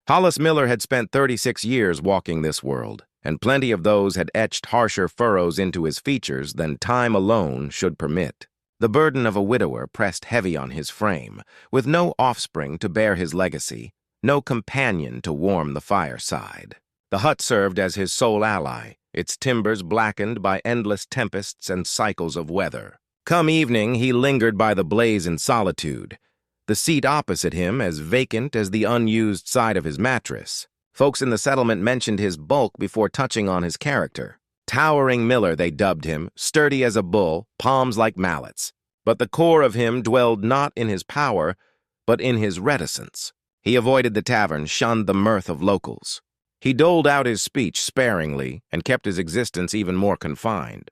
Hollis Miller had spent 36 years walking this world, and plenty of those had etched harsher furrows into his features than time alone should permit. The burden of a widower pressed heavy on his frame, with no offspring to bear his legacy, no companion to warm the fireside. The hut served as his sole ally, its timbers blackened by endless tempests and cycles of weather. Come evening, he lingered by the blaze in solitude, the seat opposite him as vacant as the unused side of his mattress. Folks in the settlement mentioned his bulk before touching on his character. Towering Miller, they dubbed him, sturdy as a bull, palms like mallets. But the core of him dwelled not in his power, but in his reticence. He avoided the tavern, shunned the mirth of locals. He doled out his speech sparingly and kept his existence even more confined.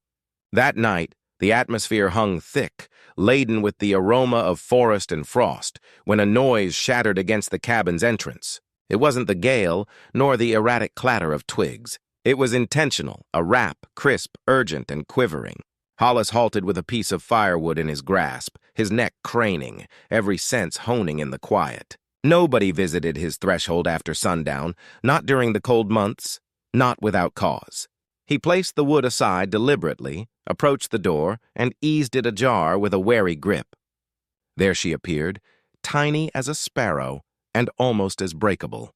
That night, the atmosphere hung thick, laden with the aroma of forest and frost, when a noise shattered against the cabin's entrance. It wasn't the gale, nor the erratic clatter of twigs. It was intentional, a rap, crisp, urgent, and quivering. Hollis halted with a piece of firewood in his grasp, his neck craning, every sense honing in the quiet. Nobody visited his threshold after sundown, not during the cold months, not without cause. He placed the wood aside deliberately, approached the door, and eased it ajar with a wary grip. There she appeared, tiny as a sparrow and almost as breakable.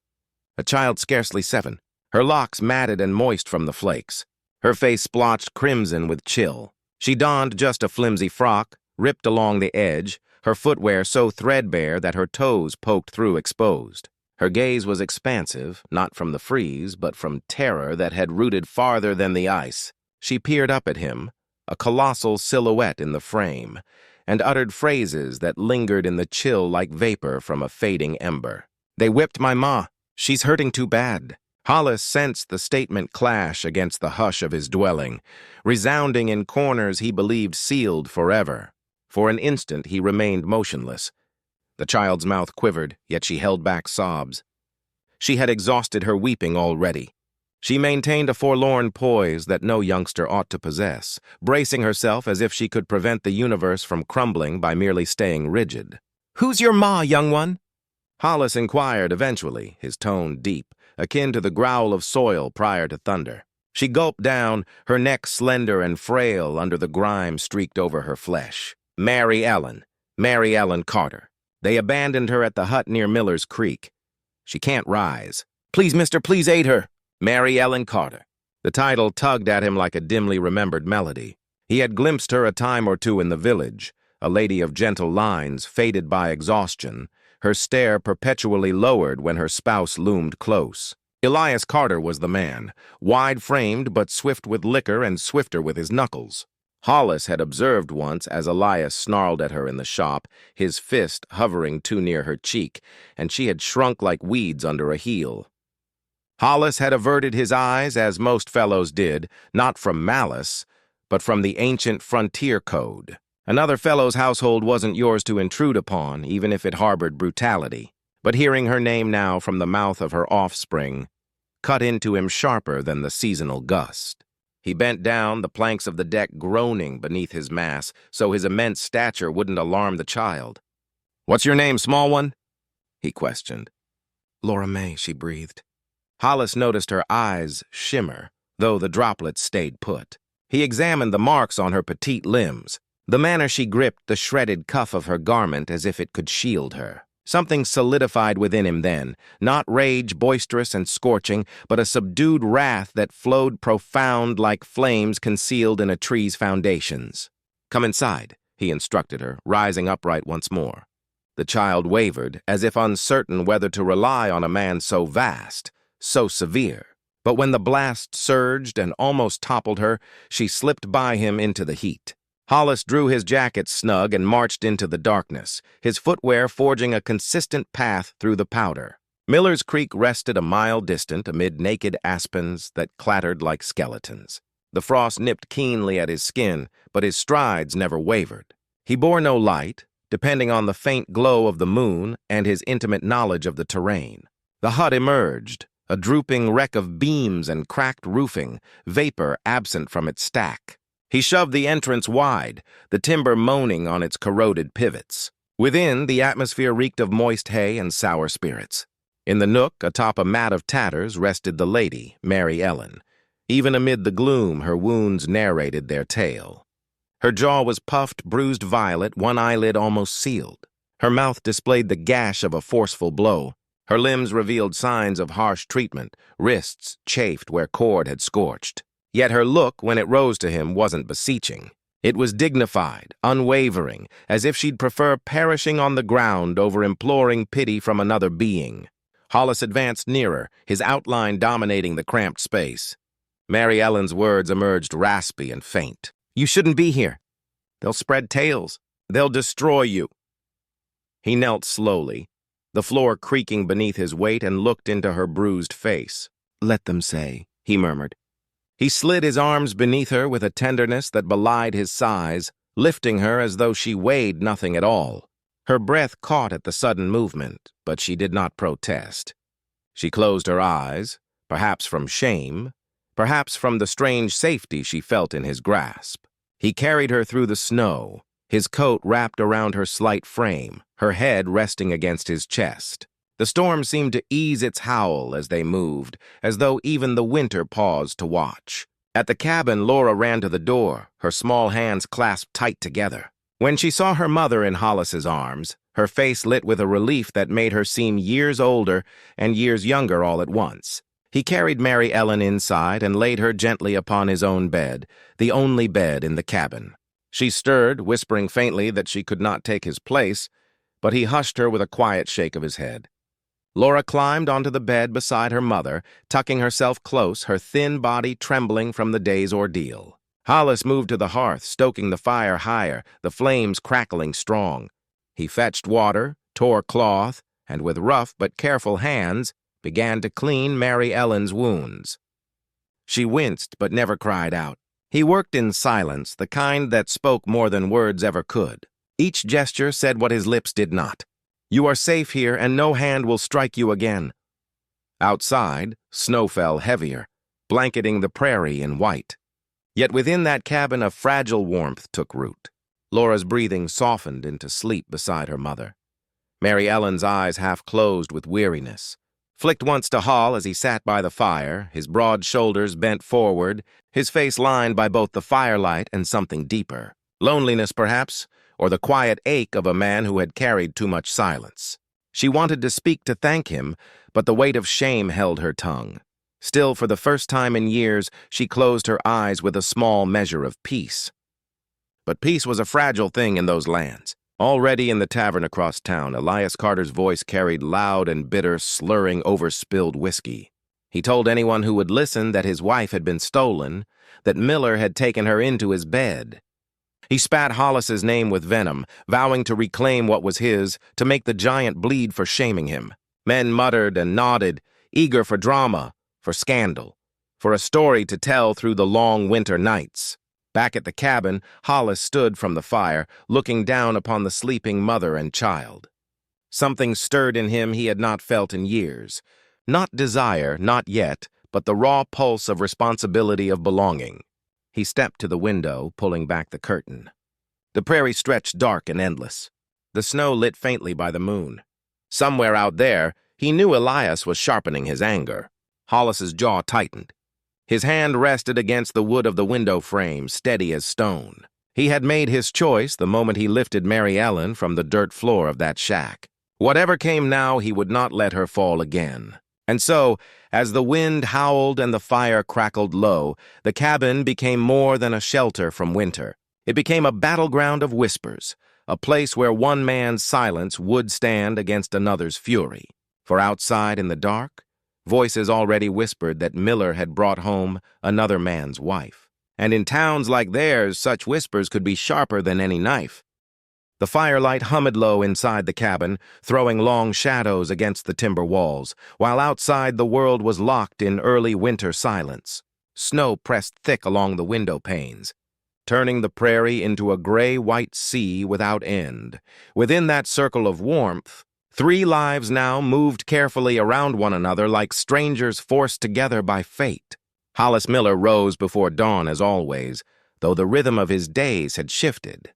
A child scarcely 7, her locks matted and moist from the flakes, her face splotched crimson with chill. She donned just a flimsy frock, ripped along the edge, her footwear so threadbare that her toes poked through exposed. Her gaze was expansive, not from the freeze, but from terror that had rooted farther than the ice. She peered up at him, a colossal silhouette in the frame, and uttered phrases that lingered in the chill like vapor from a fading ember. "They whipped my ma. She's hurting too bad." Hollis sensed the statement clash against the hush of his dwelling, resounding in corners he believed sealed forever. For an instant he remained motionless. The child's mouth quivered, yet she held back sobs. She had exhausted her weeping already. She maintained a forlorn poise that no youngster ought to possess, bracing herself as if she could prevent the universe from crumbling by merely staying rigid. "Who's your ma, young one?" Hollis inquired eventually, his tone deep, akin to the growl of soil prior to thunder. She gulped down, her neck slender and frail under the grime streaked over her flesh. Mary Ellen Carter. They abandoned her at the hut near Miller's Creek. She can't rise. "Please, mister, please aid her." Mary Ellen Carter. The title tugged at him like a dimly remembered melody. He had glimpsed her a time or two in the village, a lady of gentle lines, faded by exhaustion, her stare perpetually lowered when her spouse loomed close. Elias Carter was the man, wide-framed but swift with liquor and swifter with his knuckles. Hollis had observed once as Elias snarled at her in the shop, his fist hovering too near her cheek, and she had shrunk like weeds under a heel. Hollis had averted his eyes, as most fellows did, not from malice, but from the ancient frontier code. Another fellow's household wasn't yours to intrude upon, even if it harbored brutality. But hearing her name now from the mouth of her offspring cut into him sharper than the seasonal gust. He bent down, the planks of the deck groaning beneath his mass, so his immense stature wouldn't alarm the child. "What's your name, small one?" he questioned. "Laura May," she breathed. Hollis noticed her eyes shimmer, though the droplets stayed put. He examined the marks on her petite limbs, the manner she gripped the shredded cuff of her garment as if it could shield her. Something solidified within him then, not rage boisterous and scorching, but a subdued wrath that flowed profound like flames concealed in a tree's foundations. "Come inside," he instructed her, rising upright once more. The child wavered, as if uncertain whether to rely on a man so vast, so severe. But when the blast surged and almost toppled her, she slipped by him into the heat. Hollis drew his jacket snug and marched into the darkness, his footwear forging a consistent path through the powder. Miller's Creek rested a mile distant amid naked aspens that clattered like skeletons. The frost nipped keenly at his skin, but his strides never wavered. He bore no light, depending on the faint glow of the moon and his intimate knowledge of the terrain. The hut emerged, a drooping wreck of beams and cracked roofing, vapor absent from its stack. He shoved the entrance wide, the timber moaning on its corroded pivots. Within, the atmosphere reeked of moist hay and sour spirits. In the nook, atop a mat of tatters, rested the lady, Mary Ellen. Even amid the gloom, her wounds narrated their tale. Her jaw was puffed, bruised violet, one eyelid almost sealed. Her mouth displayed the gash of a forceful blow. Her limbs revealed signs of harsh treatment, wrists chafed where cord had scorched. Yet her look, when it rose to him, wasn't beseeching. It was dignified, unwavering, as if she'd prefer perishing on the ground over imploring pity from another being. Hollis advanced nearer, his outline dominating the cramped space. Mary Ellen's words emerged raspy and faint. "You shouldn't be here. They'll spread tales. They'll destroy you." He knelt slowly, the floor creaking beneath his weight, and looked into her bruised face. "Let them say," he murmured. He slid his arms beneath her with a tenderness that belied his size, lifting her as though she weighed nothing at all. Her breath caught at the sudden movement, but she did not protest. She closed her eyes, perhaps from shame, perhaps from the strange safety she felt in his grasp. He carried her through the snow, his coat wrapped around her slight frame, her head resting against his chest. The storm seemed to ease its howl as they moved, as though even the winter paused to watch. At the cabin, Laura ran to the door, her small hands clasped tight together. When she saw her mother in Hollis's arms, her face lit with a relief that made her seem years older and years younger all at once. He carried Mary Ellen inside and laid her gently upon his own bed, the only bed in the cabin. She stirred, whispering faintly that she could not take his place, but he hushed her with a quiet shake of his head. Laura climbed onto the bed beside her mother, tucking herself close, her thin body trembling from the day's ordeal. Hollis moved to the hearth, stoking the fire higher, the flames crackling strong. He fetched water, tore cloth, and with rough but careful hands, began to clean Mary Ellen's wounds. She winced but never cried out. He worked in silence, the kind that spoke more than words ever could. Each gesture said what his lips did not. "You are safe here, and no hand will strike you again." Outside, snow fell heavier, blanketing the prairie in white. Yet within that cabin a fragile warmth took root. Laura's breathing softened into sleep beside her mother. Mary Ellen's eyes half closed with weariness. Flicked once to Hall as he sat by the fire, his broad shoulders bent forward, his face lined by both the firelight and something deeper. Loneliness, perhaps, or the quiet ache of a man who had carried too much silence. She wanted to speak to thank him, but the weight of shame held her tongue. Still, for the first time in years, she closed her eyes with a small measure of peace. But peace was a fragile thing in those lands. Already in the tavern across town, Elias Carter's voice carried loud and bitter, slurring over spilled whiskey. He told anyone who would listen that his wife had been stolen, that Miller had taken her into his bed. He spat Hollis's name with venom, vowing to reclaim what was his, to make the giant bleed for shaming him. Men muttered and nodded, eager for drama, for scandal, for a story to tell through the long winter nights. Back at the cabin, Hollis stood from the fire, looking down upon the sleeping mother and child. Something stirred in him he had not felt in years. Not desire, not yet, but the raw pulse of responsibility of belonging. He stepped to the window, pulling back the curtain. The prairie stretched dark and endless, the snow lit faintly by the moon. Somewhere out there, he knew Elias was sharpening his anger. Hollis's jaw tightened. His hand rested against the wood of the window frame, steady as stone. He had made his choice the moment he lifted Mary Ellen from the dirt floor of that shack. Whatever came now, he would not let her fall again. And so, as the wind howled and the fire crackled low, the cabin became more than a shelter from winter. It became a battleground of whispers, a place where one man's silence would stand against another's fury. For outside in the dark, voices already whispered that Miller had brought home another man's wife. And in towns like theirs, such whispers could be sharper than any knife. The firelight hummed low inside the cabin, throwing long shadows against the timber walls, while outside the world was locked in early winter silence. Snow pressed thick along the window panes, turning the prairie into a gray-white sea without end. Within that circle of warmth, three lives now moved carefully around one another like strangers forced together by fate. Hollis Miller rose before dawn as always, though the rhythm of his days had shifted.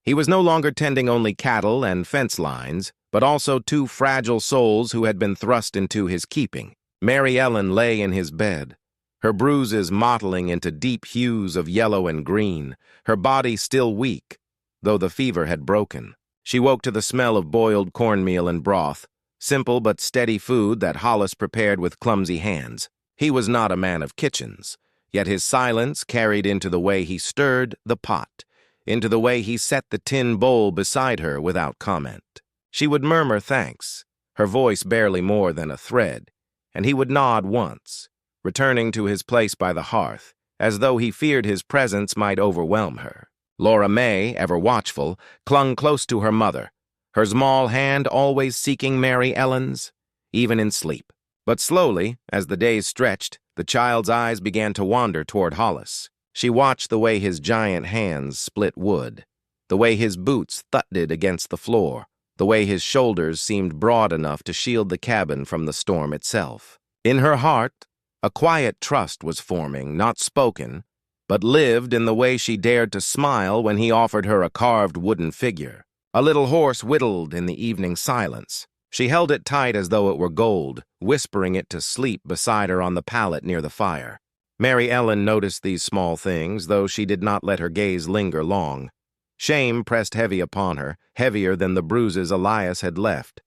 He was no longer tending only cattle and fence lines, but also two fragile souls who had been thrust into his keeping. Mary Ellen lay in his bed, her bruises mottling into deep hues of yellow and green, her body still weak, though the fever had broken. She woke to the smell of boiled cornmeal and broth, simple but steady food that Hollis prepared with clumsy hands. He was not a man of kitchens, yet his silence carried into the way he stirred the pot, into the way he set the tin bowl beside her without comment. She would murmur thanks, her voice barely more than a thread, and he would nod once, returning to his place by the hearth, as though he feared his presence might overwhelm her. Laura May, ever watchful, clung close to her mother, her small hand always seeking Mary Ellen's, even in sleep. But slowly, as the days stretched, the child's eyes began to wander toward Hollis. She watched the way his giant hands split wood, the way his boots thudded against the floor, the way his shoulders seemed broad enough to shield the cabin from the storm itself. In her heart, a quiet trust was forming, not spoken, but lived in the way she dared to smile when he offered her a carved wooden figure. A little horse whittled in the evening silence. She held it tight as though it were gold, whispering it to sleep beside her on the pallet near the fire. Mary Ellen noticed these small things, though she did not let her gaze linger long. Shame pressed heavy upon her, heavier than the bruises Elias had left.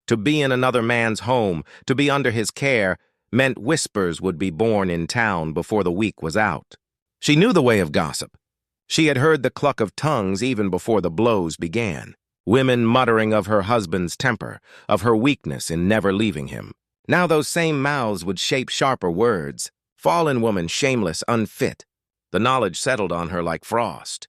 To be in another man's home, to be under his care, meant whispers would be born in town before the week was out. She knew the way of gossip. She had heard the cluck of tongues even before the blows began. Women muttering of her husband's temper, of her weakness in never leaving him. Now those same mouths would shape sharper words. Fallen woman, shameless, unfit. The knowledge settled on her like frost.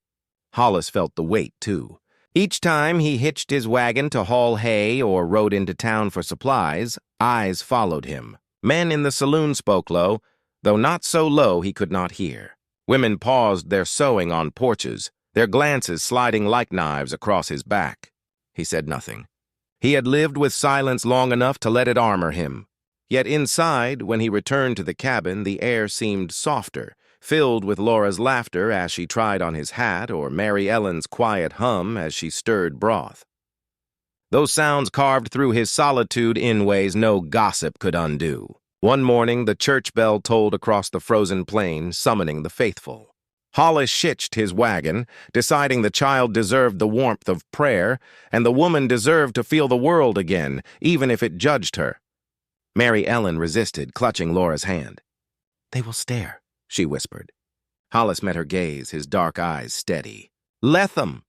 Hollis felt the weight, too. Each time he hitched his wagon to haul hay or rode into town for supplies, eyes followed him. Men in the saloon spoke low, though not so low he could not hear. Women paused their sewing on porches, their glances sliding like knives across his back. He said nothing. He had lived with silence long enough to let it armor him. Yet inside, when he returned to the cabin, the air seemed softer, filled with Laura's laughter as she tried on his hat or Mary Ellen's quiet hum as she stirred broth. Those sounds carved through his solitude in ways no gossip could undo. One morning, the church bell tolled across the frozen plain, summoning the faithful. Hollis hitched his wagon, deciding the child deserved the warmth of prayer, and the woman deserved to feel the world again, even if it judged her. Mary Ellen resisted, clutching Laura's hand. "They will stare," she whispered. Hollis met her gaze, his dark eyes steady. "Let them!"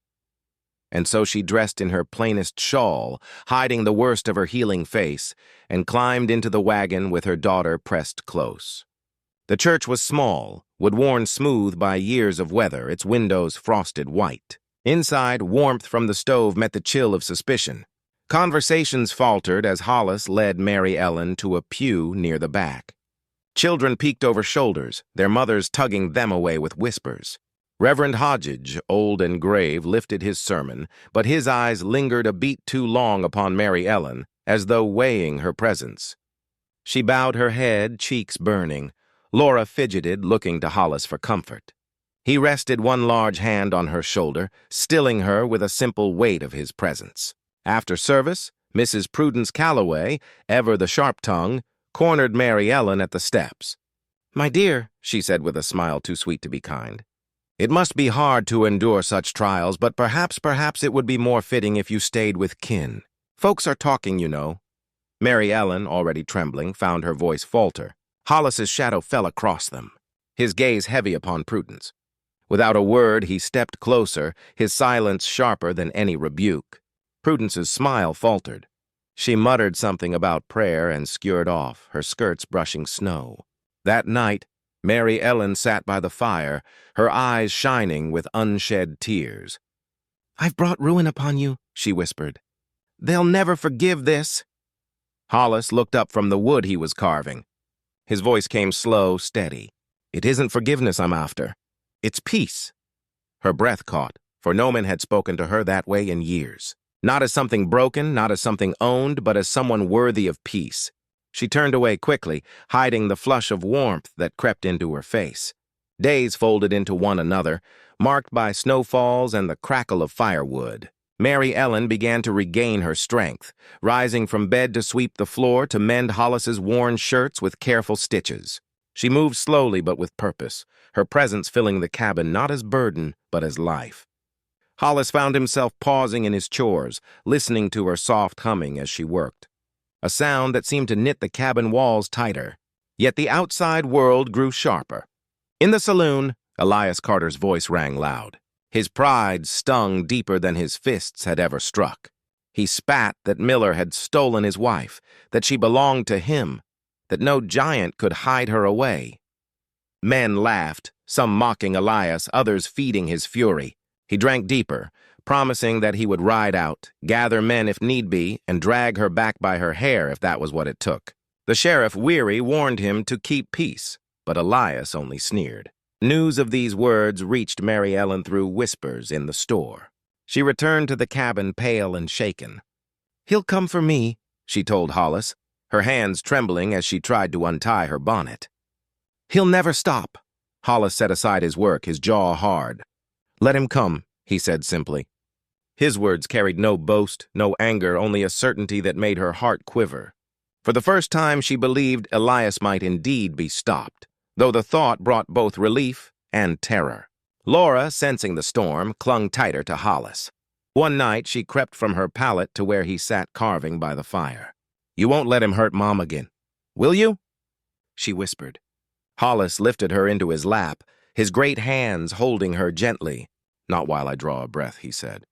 And so she dressed in her plainest shawl, hiding the worst of her healing face, and climbed into the wagon with her daughter pressed close. The church was small, wood-worn smooth by years of weather, its windows frosted white. Inside, warmth from the stove met the chill of suspicion. Conversations faltered as Hollis led Mary Ellen to a pew near the back. Children peeked over shoulders, their mothers tugging them away with whispers. Reverend Hodgage, old and grave, lifted his sermon, but his eyes lingered a beat too long upon Mary Ellen, as though weighing her presence. She bowed her head, cheeks burning. Laura fidgeted, looking to Hollis for comfort. He rested one large hand on her shoulder, stilling her with a simple weight of his presence. After service, Mrs. Prudence Calloway, ever the sharp tongue, cornered Mary Ellen at the steps. "My dear," she said with a smile too sweet to be kind, "it must be hard to endure such trials, but perhaps it would be more fitting if you stayed with kin. Folks are talking, you know." Mary Ellen, already trembling, found her voice falter. Hollis's shadow fell across them, his gaze heavy upon Prudence. Without a word, he stepped closer, his silence sharper than any rebuke. Prudence's smile faltered. She muttered something about prayer and skewered off, her skirts brushing snow. That night, Mary Ellen sat by the fire, her eyes shining with unshed tears. "I've brought ruin upon you," she whispered. "They'll never forgive this." Hollis looked up from the wood he was carving. His voice came slow, steady. "It isn't forgiveness I'm after. It's peace." Her breath caught, for no man had spoken to her that way in years. Not as something broken, not as something owned, but as someone worthy of peace. She turned away quickly, hiding the flush of warmth that crept into her face. Days folded into one another, marked by snowfalls and the crackle of firewood. Mary Ellen began to regain her strength, rising from bed to sweep the floor to mend Hollis's worn shirts with careful stitches. She moved slowly but with purpose, her presence filling the cabin not as burden but as life. Hollis found himself pausing in his chores, listening to her soft humming as she worked, a sound that seemed to knit the cabin walls tighter. Yet the outside world grew sharper. In the saloon, Elias Carter's voice rang loud. His pride stung deeper than his fists had ever struck. He spat that Miller had stolen his wife, that she belonged to him, that no giant could hide her away. Men laughed, some mocking Elias, others feeding his fury. He drank deeper, promising that he would ride out, gather men if need be, and drag her back by her hair if that was what it took. The sheriff, weary, warned him to keep peace, but Elias only sneered. News of these words reached Mary Ellen through whispers in the store. She returned to the cabin pale and shaken. "He'll come for me," she told Hollis, her hands trembling as she tried to untie her bonnet. "He'll never stop." Hollis set aside his work, his jaw hard. "Let him come," he said simply. His words carried no boast, no anger, only a certainty that made her heart quiver. For the first time she believed Elias might indeed be stopped, though the thought brought both relief and terror. Laura, sensing the storm, clung tighter to Hollis. One night she crept from her pallet to where he sat carving by the fire. "You won't let him hurt Mom again, will you?" she whispered. Hollis lifted her into his lap, his great hands holding her gently. "Not while I draw a breath," he said.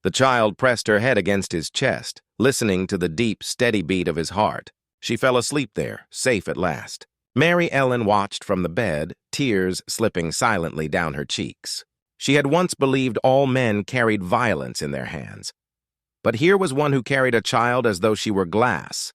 The child pressed her head against his chest, listening to the deep, steady beat of his heart. She fell asleep there, safe at last. Mary Ellen watched from the bed, tears slipping silently down her cheeks. She had once believed all men carried violence in their hands. But here was one who carried a child as though she were glass,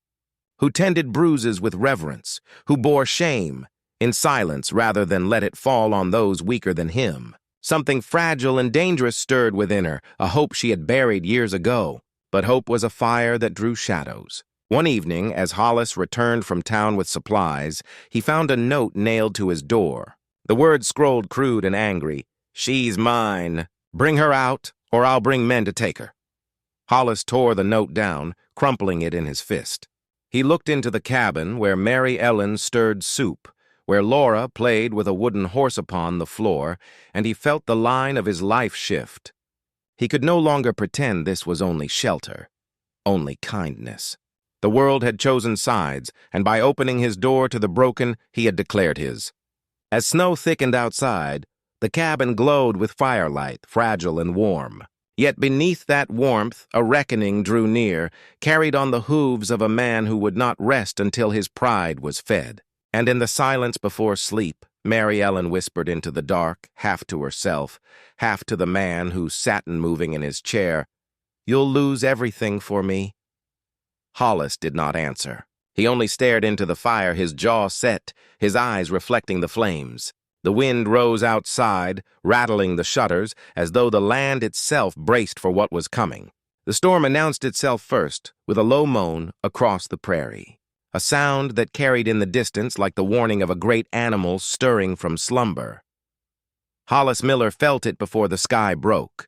who tended bruises with reverence, who bore shame in silence rather than let it fall on those weaker than him. Something fragile and dangerous stirred within her, a hope she had buried years ago. But hope was a fire that drew shadows. One evening, as Hollis returned from town with supplies, he found a note nailed to his door. The words scrolled crude and angry. "She's mine. Bring her out, or I'll bring men to take her." Hollis tore the note down, crumpling it in his fist. He looked into the cabin where Mary Ellen stirred soup, where Laura played with a wooden horse upon the floor, and he felt the line of his life shift. He could no longer pretend this was only shelter, only kindness. The world had chosen sides, and by opening his door to the broken, he had declared his. As snow thickened outside, the cabin glowed with firelight, fragile and warm. Yet beneath that warmth, a reckoning drew near, carried on the hooves of a man who would not rest until his pride was fed. And in the silence before sleep, Mary Ellen whispered into the dark, half to herself, half to the man who sat moving in his chair, "You'll lose everything for me." Hollis did not answer. He only stared into the fire, his jaw set, his eyes reflecting the flames. The wind rose outside, rattling the shutters, as though the land itself braced for what was coming. The storm announced itself first, with a low moan across the prairie, a sound that carried in the distance like the warning of a great animal stirring from slumber. Hollis Miller felt it before the sky broke,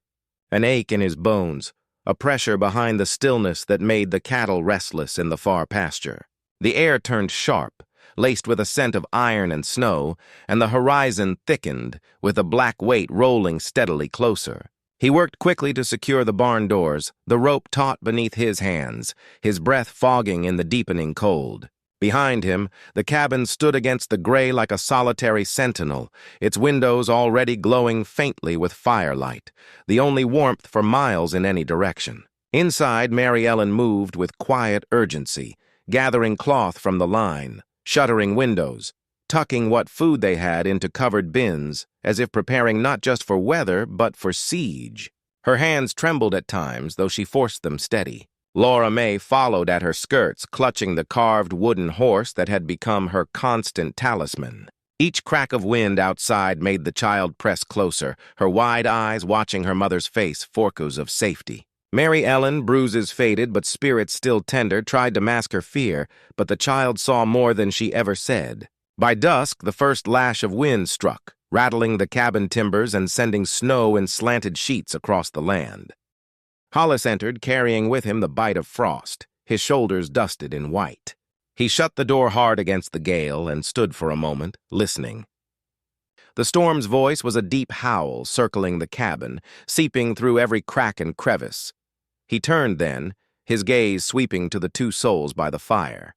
an ache in his bones, a pressure behind the stillness that made the cattle restless in the far pasture. The air turned sharp, laced with a scent of iron and snow, and the horizon thickened, with a black weight rolling steadily closer. He worked quickly to secure the barn doors, the rope taut beneath his hands, his breath fogging in the deepening cold. Behind him, the cabin stood against the gray like a solitary sentinel, its windows already glowing faintly with firelight, the only warmth for miles in any direction. Inside, Mary Ellen moved with quiet urgency, gathering cloth from the line, shuttering windows, tucking what food they had into covered bins, as if preparing not just for weather, but for siege. Her hands trembled at times, though she forced them steady. Laura May followed at her skirts, clutching the carved wooden horse that had become her constant talisman. Each crack of wind outside made the child press closer, her wide eyes watching her mother's face, forecast of safety. Mary Ellen, bruises faded but spirit still tender, tried to mask her fear, but the child saw more than she ever said. By dusk, the first lash of wind struck, rattling the cabin timbers and sending snow in slanted sheets across the land. Hollis entered, carrying with him the bite of frost, his shoulders dusted in white. He shut the door hard against the gale and stood for a moment, listening. The storm's voice was a deep howl circling the cabin, seeping through every crack and crevice. He turned then, his gaze sweeping to the two souls by the fire.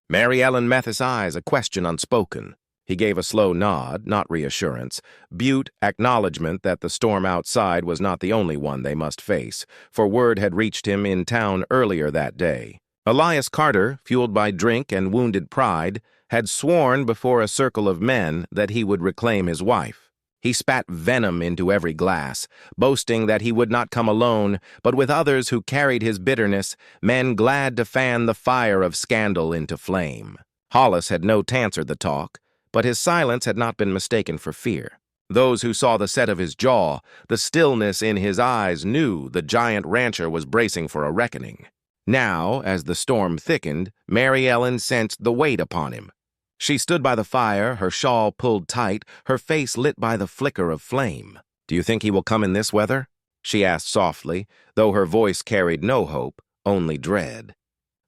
Mary Ellen met his eyes, a question unspoken. He gave a slow nod, not reassurance, mute acknowledgment that the storm outside was not the only one they must face, for word had reached him in town earlier that day. Elias Carter, fueled by drink and wounded pride, had sworn before a circle of men that he would reclaim his wife. He spat venom into every glass, boasting that he would not come alone, but with others who carried his bitterness, men glad to fan the fire of scandal into flame. Hollis had no answered the talk, but his silence had not been mistaken for fear. Those who saw the set of his jaw, the stillness in his eyes, knew the giant rancher was bracing for a reckoning. Now, as the storm thickened, Mary Ellen sensed the weight upon him. She stood by the fire, her shawl pulled tight, her face lit by the flicker of flame. "Do you think he will come in this weather?" she asked softly, though her voice carried no hope, only dread.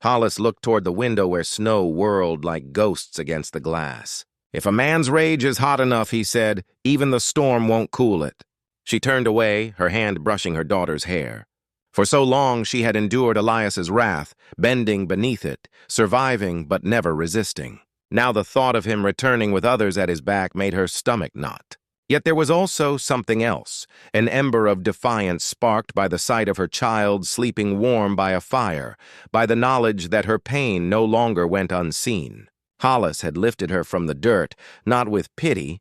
Hollis looked toward the window where snow whirled like ghosts against the glass. "If a man's rage is hot enough," he said, "even the storm won't cool it." She turned away, her hand brushing her daughter's hair. For so long she had endured Elias's wrath, bending beneath it, surviving but never resisting. Now the thought of him returning with others at his back made her stomach knot. Yet there was also something else, an ember of defiance sparked by the sight of her child sleeping warm by a fire, by the knowledge that her pain no longer went unseen. Hollis had lifted her from the dirt, not with pity,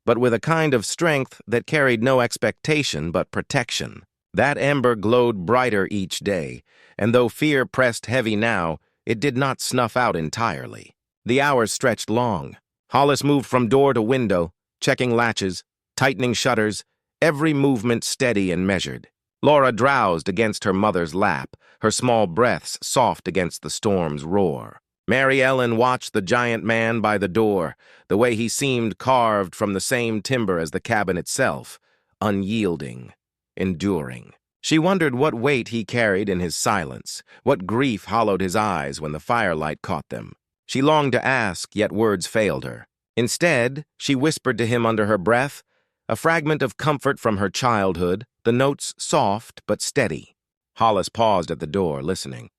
but with a kind of strength that carried no expectation but protection. That ember glowed brighter each day, and though fear pressed heavy now, it did not snuff out entirely. The hours stretched long. Hollis moved from door to window, checking latches, tightening shutters, every movement steady and measured. Laura drowsed against her mother's lap, her small breaths soft against the storm's roar. Mary Ellen watched the giant man by the door, the way he seemed carved from the same timber as the cabin itself, unyielding, enduring. She wondered what weight he carried in his silence, what grief hollowed his eyes when the firelight caught them. She longed to ask, yet words failed her. Instead, she whispered to him under her breath, a fragment of comfort from her childhood, the notes soft but steady. Hollis paused at the door, listening.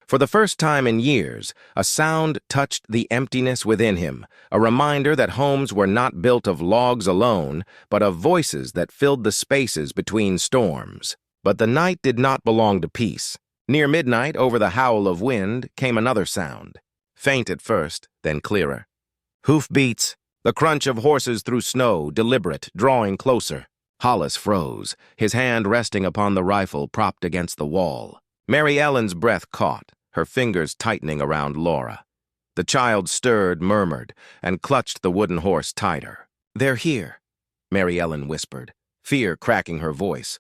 For the first time in years, a sound touched the emptiness within him, a reminder that homes were not built of logs alone, but of voices that filled the spaces between storms. But the night did not belong to peace. Near midnight, over the howl of wind, came another sound. Faint at first, then clearer. Hoofbeats, the crunch of horses through snow, deliberate, drawing closer. Hollis froze, his hand resting upon the rifle propped against the wall. Mary Ellen's breath caught, her fingers tightening around Laura. The child stirred, murmured, and clutched the wooden horse tighter. "They're here," Mary Ellen whispered, fear cracking her voice.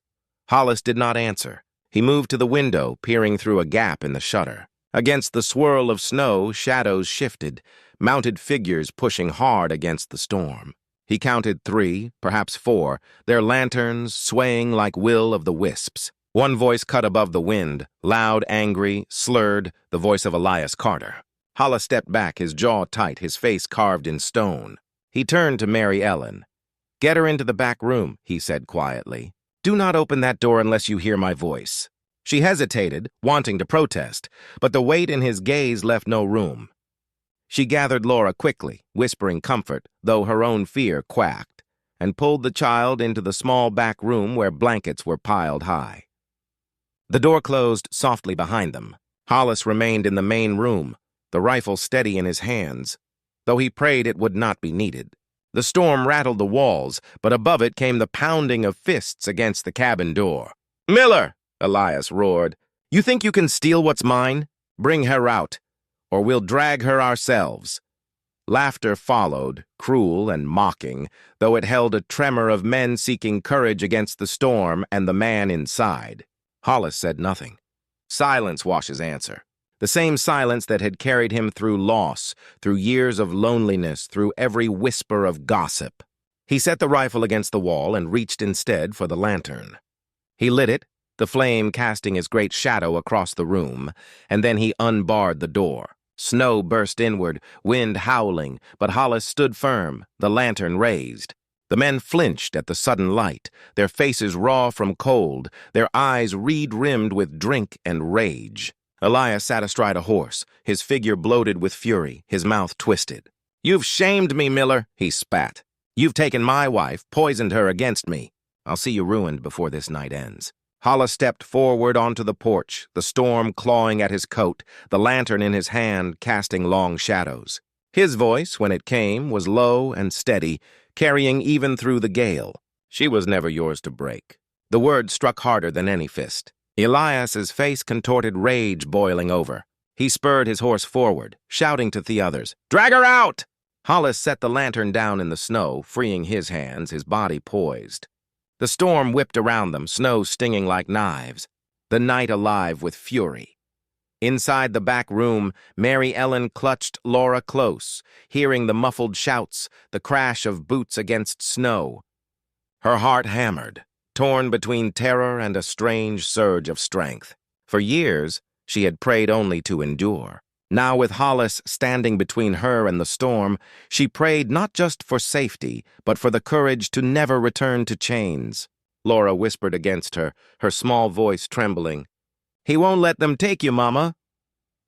Hollis did not answer. He moved to the window, peering through a gap in the shutter. Against the swirl of snow, shadows shifted, mounted figures pushing hard against the storm. He counted 3, perhaps 4, their lanterns swaying like will-o'-the-wisps. One voice cut above the wind, loud, angry, slurred, the voice of Elias Carter. Hollis stepped back, his jaw tight, his face carved in stone. He turned to Mary Ellen. "Get her into the back room," he said quietly. "Do not open that door unless you hear my voice." She hesitated, wanting to protest, but the weight in his gaze left no room. She gathered Laura quickly, whispering comfort, though her own fear quacked, and pulled the child into the small back room where blankets were piled high. The door closed softly behind them. Hollis remained in the main room, the rifle steady in his hands, though he prayed it would not be needed. The storm rattled the walls, but above it came the pounding of fists against the cabin door. "Miller!" Elias roared. "You think you can steal what's mine? Bring her out, or we'll drag her ourselves." Laughter followed, cruel and mocking, though it held a tremor of men seeking courage against the storm and the man inside. Hollis said nothing. Silence was his answer. The same silence that had carried him through loss, through years of loneliness, through every whisper of gossip. He set the rifle against the wall and reached instead for the lantern. He lit it, the flame casting his great shadow across the room, and then he unbarred the door. Snow burst inward, wind howling, but Hollis stood firm, the lantern raised. The men flinched at the sudden light, their faces raw from cold, their eyes reed-rimmed with drink and rage. Elias sat astride a horse, his figure bloated with fury, his mouth twisted. "You've shamed me, Miller," he spat. "You've taken my wife, poisoned her against me. I'll see you ruined before this night ends." Hollis stepped forward onto the porch, the storm clawing at his coat, the lantern in his hand casting long shadows. His voice, when it came, was low and steady, carrying even through the gale. "She was never yours to break." The word struck harder than any fist. Elias's face contorted, rage boiling over. He spurred his horse forward, shouting to the others, "Drag her out!" Hollis set the lantern down in the snow, freeing his hands, his body poised. The storm whipped around them, snow stinging like knives, the night alive with fury. Inside the back room, Mary Ellen clutched Laura close, hearing the muffled shouts, the crash of boots against snow. Her heart hammered, torn between terror and a strange surge of strength. For years, she had prayed only to endure. Now, with Hollis standing between her and the storm, she prayed not just for safety, but for the courage to never return to chains. Laura whispered against her, her small voice trembling. "He won't let them take you, Mama."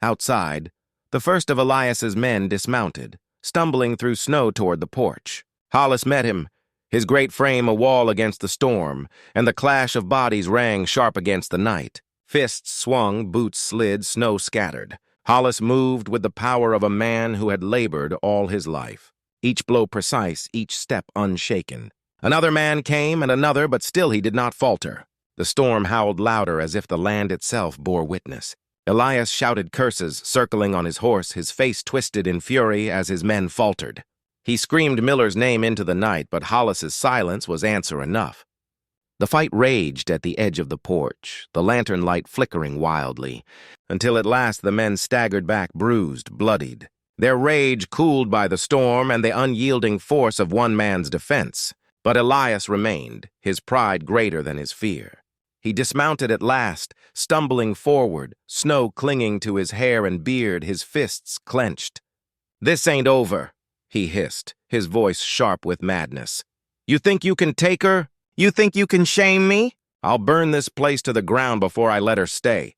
Outside, the first of Elias's men dismounted, stumbling through snow toward the porch. Hollis met him, his great frame a wall against the storm, and the clash of bodies rang sharp against the night. Fists swung, boots slid, snow scattered. Hollis moved with the power of a man who had labored all his life. Each blow precise, each step unshaken. Another man came and another, but still he did not falter. The storm howled louder as if the land itself bore witness. Elias shouted curses, circling on his horse, his face twisted in fury as his men faltered. He screamed Miller's name into the night, but Hollis's silence was answer enough. The fight raged at the edge of the porch, the lantern light flickering wildly, until at last the men staggered back bruised, bloodied, their rage cooled by the storm and the unyielding force of one man's defense. But Elias remained, his pride greater than his fear. He dismounted at last, stumbling forward, snow clinging to his hair and beard, his fists clenched. "This ain't over," he hissed, his voice sharp with madness. "You think you can take her? You think you can shame me? I'll burn this place to the ground before I let her stay."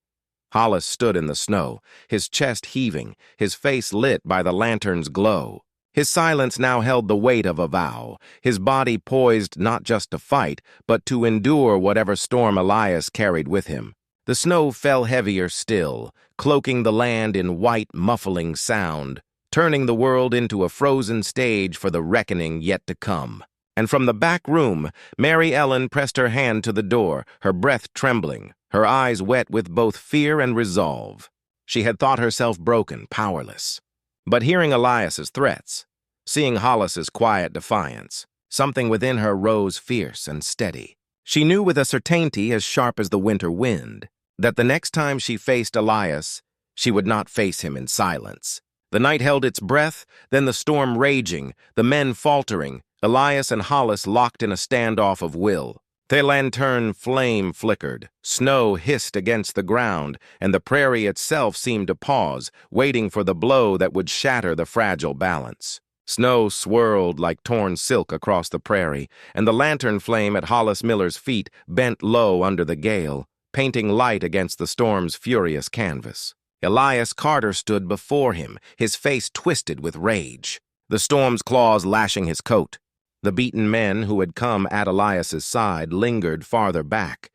Hollis stood in the snow, his chest heaving, his face lit by the lantern's glow. His silence now held the weight of a vow, his body poised not just to fight, but to endure whatever storm Elias carried with him. The snow fell heavier still, cloaking the land in white, muffling sound, turning the world into a frozen stage for the reckoning yet to come. And from the back room, Mary Ellen pressed her hand to the door, her breath trembling, her eyes wet with both fear and resolve. She had thought herself broken, powerless. But hearing Elias's threats, seeing Hollis's quiet defiance, something within her rose fierce and steady. She knew with a certainty as sharp as the winter wind that the next time she faced Elias, she would not face him in silence. The night held its breath, then the storm raging, the men faltering, Elias and Hollis locked in a standoff of will. The lantern flame flickered, snow hissed against the ground, and the prairie itself seemed to pause, waiting for the blow that would shatter the fragile balance. Snow swirled like torn silk across the prairie, and the lantern flame at Hollis Miller's feet bent low under the gale, painting light against the storm's furious canvas. Elias Carter stood before him, his face twisted with rage, the storm's claws lashing his coat. The beaten men who had come at Elias's side lingered farther back,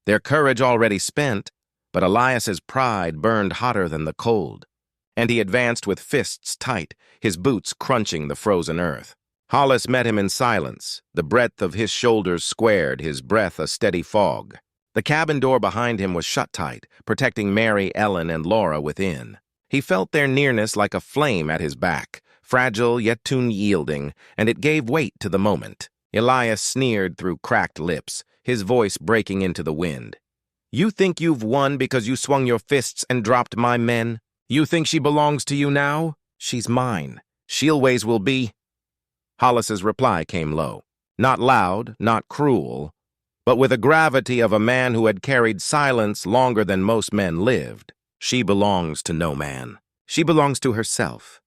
their courage already spent, but Elias's pride burned hotter than the cold, and he advanced with fists tight, his boots crunching the frozen earth. Hollis met him in silence, the breadth of his shoulders squared, his breath a steady fog. The cabin door behind him was shut tight, protecting Mary Ellen and Laura within. He felt their nearness like a flame at his back, fragile yet unyielding, and it gave weight to the moment. Elias sneered through cracked lips, his voice breaking into the wind. "You think you've won because you swung your fists and dropped my men? You think she belongs to you now? She's mine. She always will be." Hollis's reply came low. Not loud, not cruel, but with the gravity of a man who had carried silence longer than most men lived. She belongs to no man. She belongs to herself.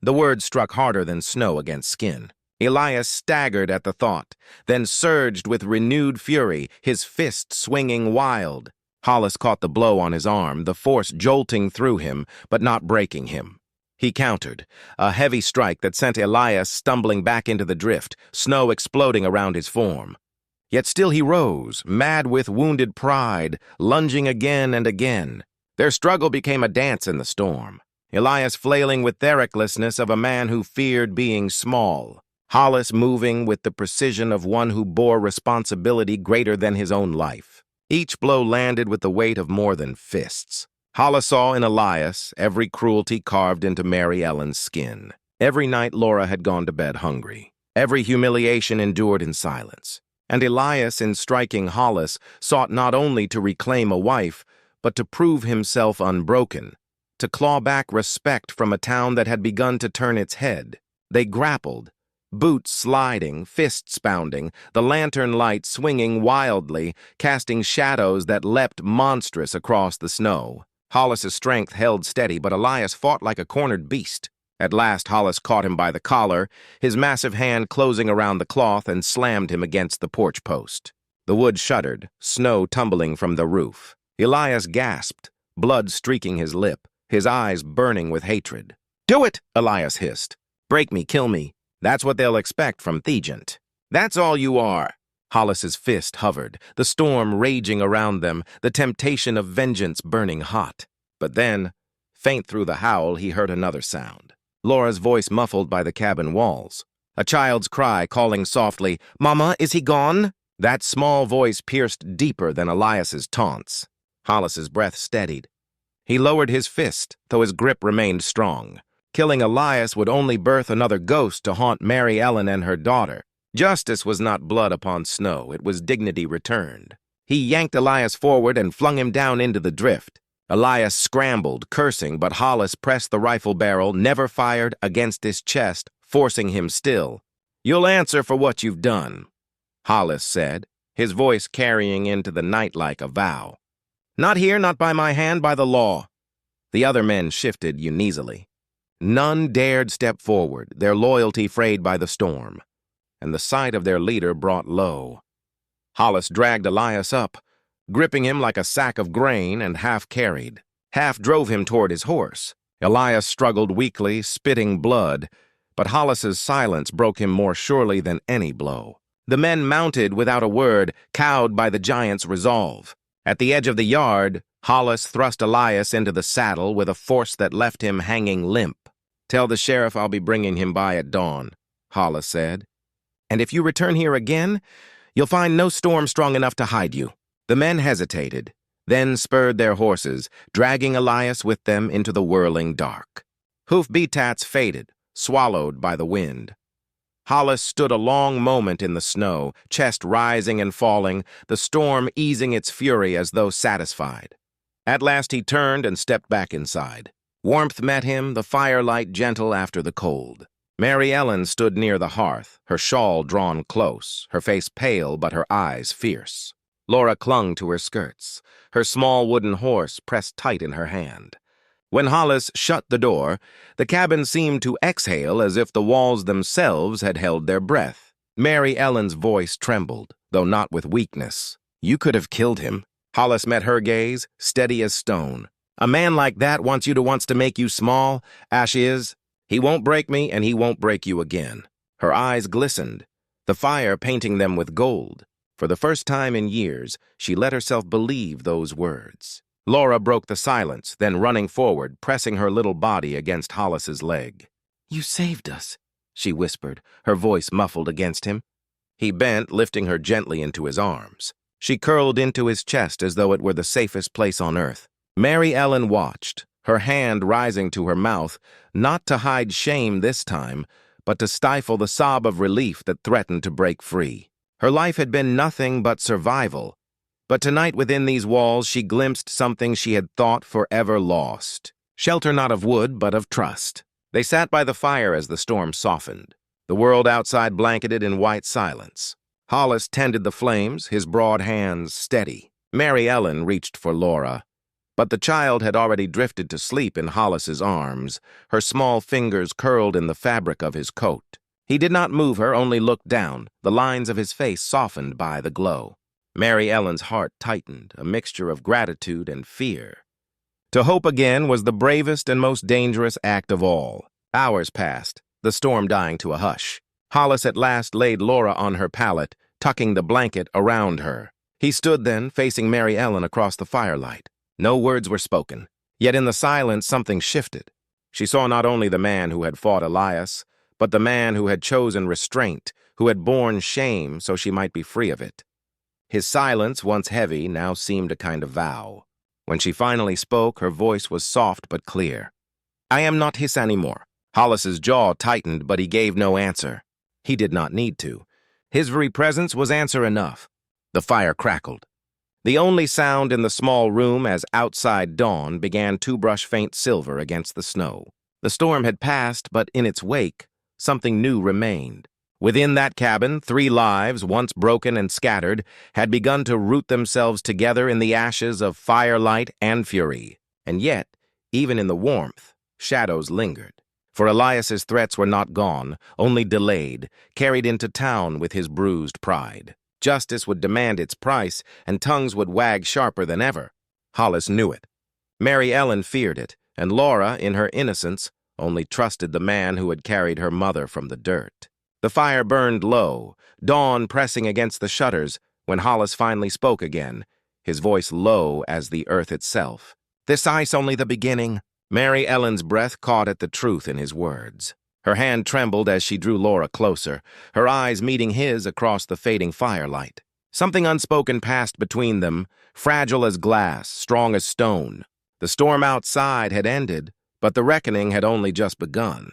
The words struck harder than snow against skin. Elias staggered at the thought, then surged with renewed fury, his fist swinging wild. Hollis caught the blow on his arm, the force jolting through him, but not breaking him. He countered, a heavy strike that sent Elias stumbling back into the drift, snow exploding around his form. Yet still he rose, mad with wounded pride, lunging again and again. Their struggle became a dance in the storm, Elias flailing with the recklessness of a man who feared being small, Hollis moving with the precision of one who bore responsibility greater than his own life. Each blow landed with the weight of more than fists. Hollis saw in Elias every cruelty carved into Mary Ellen's skin. Every night Laura had gone to bed hungry. Every humiliation endured in silence. And Elias, in striking Hollis, sought not only to reclaim a wife, but to prove himself unbroken, to claw back respect from a town that had begun to turn its head. They grappled, boots sliding, fists pounding, the lantern light swinging wildly, casting shadows that leapt monstrous across the snow. Hollis's strength held steady, but Elias fought like a cornered beast. At last Hollis caught him by the collar, his massive hand closing around the cloth, and slammed him against the porch post. The wood shuddered, snow tumbling from the roof. Elias gasped, blood streaking his lip, his eyes burning with hatred. "Do it!" Elias hissed. "Break me, kill me. That's what they'll expect from Thegent. That's all you are." Hollis's fist hovered, the storm raging around them, the temptation of vengeance burning hot. But then, faint through the howl, he heard another sound. Laura's voice muffled by the cabin walls. A child's cry calling softly, "Mama, is he gone?" That small voice pierced deeper than Elias's taunts. Hollis's breath steadied. He lowered his fist, though his grip remained strong. Killing Elias would only birth another ghost to haunt Mary Ellen and her daughter. Justice was not blood upon snow, it was dignity returned. He yanked Elias forward and flung him down into the drift. Elias scrambled, cursing, but Hollis pressed the rifle barrel, never fired, against his chest, forcing him still. "You'll answer for what you've done," Hollis said, his voice carrying into the night like a vow. "Not here, not by my hand, by the law." The other men shifted uneasily. None dared step forward, their loyalty frayed by the storm, and the sight of their leader brought low. Hollis dragged Elias up, gripping him like a sack of grain, and half carried, half drove him toward his horse. Elias struggled weakly, spitting blood, but Hollis's silence broke him more surely than any blow. The men mounted without a word, cowed by the giant's resolve. At the edge of the yard, Hollis thrust Elias into the saddle with a force that left him hanging limp. "Tell the sheriff I'll be bringing him by at dawn," Hollis said. "And if you return here again, you'll find no storm strong enough to hide you." The men hesitated, then spurred their horses, dragging Elias with them into the whirling dark. Hoof-beats faded, swallowed by the wind. Hollis stood a long moment in the snow, chest rising and falling, the storm easing its fury as though satisfied. At last he turned and stepped back inside. Warmth met him, the firelight gentle after the cold. Mary Ellen stood near the hearth, her shawl drawn close, her face pale but her eyes fierce. Laura clung to her skirts, her small wooden horse pressed tight in her hand. When Hollis shut the door, the cabin seemed to exhale as if the walls themselves had held their breath. Mary Ellen's voice trembled, though not with weakness. "You could have killed him." Hollis met her gaze, steady as stone. "A man like that wants to make you small, Ash is. He won't break me, and he won't break you again." Her eyes glistened, the fire painting them with gold. For the first time in years, she let herself believe those words. Laura broke the silence, then running forward, pressing her little body against Hollis's leg. "You saved us," she whispered, her voice muffled against him. He bent, lifting her gently into his arms. She curled into his chest as though it were the safest place on earth. Mary Ellen watched, her hand rising to her mouth, not to hide shame this time, but to stifle the sob of relief that threatened to break free. Her life had been nothing but survival, but tonight within these walls she glimpsed something she had thought forever lost. Shelter not of wood, but of trust. They sat by the fire as the storm softened, the world outside blanketed in white silence. Hollis tended the flames, his broad hands steady. Mary Ellen reached for Laura, but the child had already drifted to sleep in Hollis's arms, her small fingers curled in the fabric of his coat. He did not move her, only looked down, the lines of his face softened by the glow. Mary Ellen's heart tightened, a mixture of gratitude and fear. To hope again was the bravest and most dangerous act of all. Hours passed, the storm dying to a hush. Hollis at last laid Laura on her pallet, tucking the blanket around her. He stood then, facing Mary Ellen across the firelight. No words were spoken, yet in the silence something shifted. She saw not only the man who had fought Elias, but the man who had chosen restraint, who had borne shame so she might be free of it. His silence, once heavy, now seemed a kind of vow. When she finally spoke, her voice was soft but clear. "I am not his anymore." Hollis's jaw tightened, but he gave no answer. He did not need to. His very presence was answer enough. The fire crackled. The only sound in the small room as outside dawn began to brush faint silver against the snow. The storm had passed, but in its wake, something new remained. Within that cabin, 3 lives, once broken and scattered, had begun to root themselves together in the ashes of firelight and fury. And yet, even in the warmth, shadows lingered. For Elias's threats were not gone, only delayed, carried into town with his bruised pride. Justice would demand its price, and tongues would wag sharper than ever. Hollis knew it. Mary Ellen feared it, and Laura, in her innocence, only trusted the man who had carried her mother from the dirt. The fire burned low, dawn pressing against the shutters, when Hollis finally spoke again, his voice low as the earth itself. "This ice only the beginning." Mary Ellen's breath caught at the truth in his words. Her hand trembled as she drew Laura closer, her eyes meeting his across the fading firelight. Something unspoken passed between them, fragile as glass, strong as stone. The storm outside had ended, but the reckoning had only just begun.